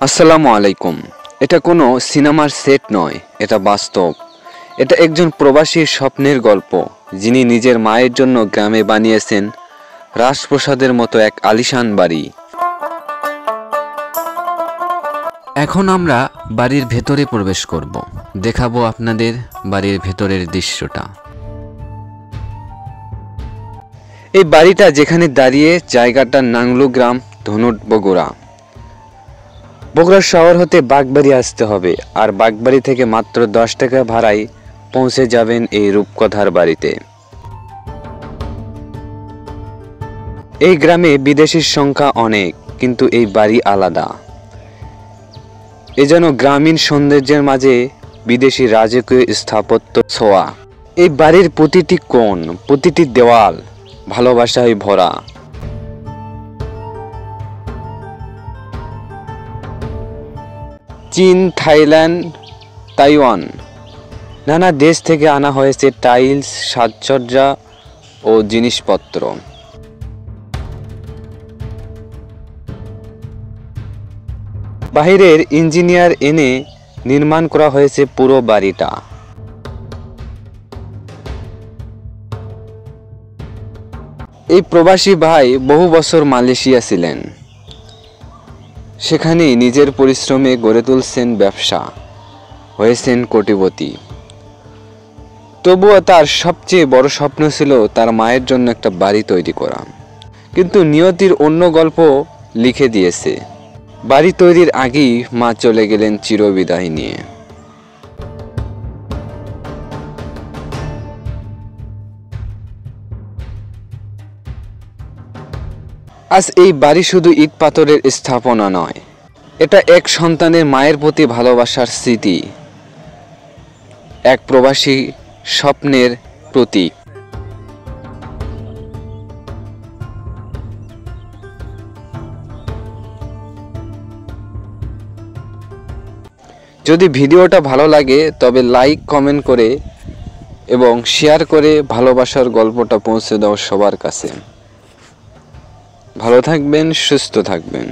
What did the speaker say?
আসসালামু আলাইকুম। এটা কোনো সিনেমার সেট নয়, এটা বাস্তব। এটা একজন প্রবাসীর স্বপ্নের গল্প, যিনি নিজের মায়ের জন্য গ্রামে বানিয়েছেন রাজপ্রাসাদের মতো এক আলিশান বাড়ি। এখন আমরা বাড়ির ভেতরে প্রবেশ করব, দেখাবো আপনাদের বাড়ির ভেতরের দৃশ্যটা। এই বাড়িটা যেখানে দাঁড়িয়ে, জায়গাটার নাংলু গ্রাম, ধনুট, বগুড়া। বগুড়া শহর হতে বাগবাড়ি আসতে হবে, আর বাগবাড়ি থেকে মাত্র 10 টাকা ভাড়ায় পৌঁছে যাবেন এই রূপকথার বাড়িতে। এই গ্রামে বিদেশির সংখ্যা অনেক, কিন্তু এই বাড়ি আলাদা। এ যেন গ্রামীণ সৌন্দর্যের মাঝে বিদেশি রাজকীয় স্থাপত্য ছোঁয়া। এই বাড়ির প্রতিটি কোণ, প্রতিটি দেওয়াল ভালোবাসায় ভরা। চীন, থাইল্যান্ড, তাইওয়ান, নানা দেশ থেকে আনা হয়েছে টাইলস, সাজসজ্জা ও জিনিসপত্র। বাহিরের ইঞ্জিনিয়ার এনে নির্মাণ করা হয়েছে পুরো বাড়িটা। এই প্রবাসী ভাই বহু বছর মালয়েশিয়া ছিলেন। সেখানেই নিজের পরিশ্রমে গড়ে তুলছেন ব্যবসা, হয়েছেন কোটিপতি। তবুও তার সবচেয়ে বড় স্বপ্ন ছিল তার মায়ের জন্য একটা বাড়ি তৈরি করা। কিন্তু নিয়তির অন্য গল্প লিখে দিয়েছে। বাড়ি তৈরির আগেই মা চলে গেলেন চিরবিদায় নিয়ে। আজ এই বাড়ি শুধু ইট পাথরের স্থাপনা নয়, এটা এক সন্তানের মায়ের প্রতি ভালোবাসার স্মৃতি, এক প্রবাসী স্বপ্নের প্রতীক। যদি ভিডিওটা ভালো লাগে তবে লাইক, কমেন্ট করে এবং শেয়ার করে ভালোবাসার গল্পটা পৌঁছে দাও সবার কাছে। ভালো থাকবেন, সুস্থ থাকবেন।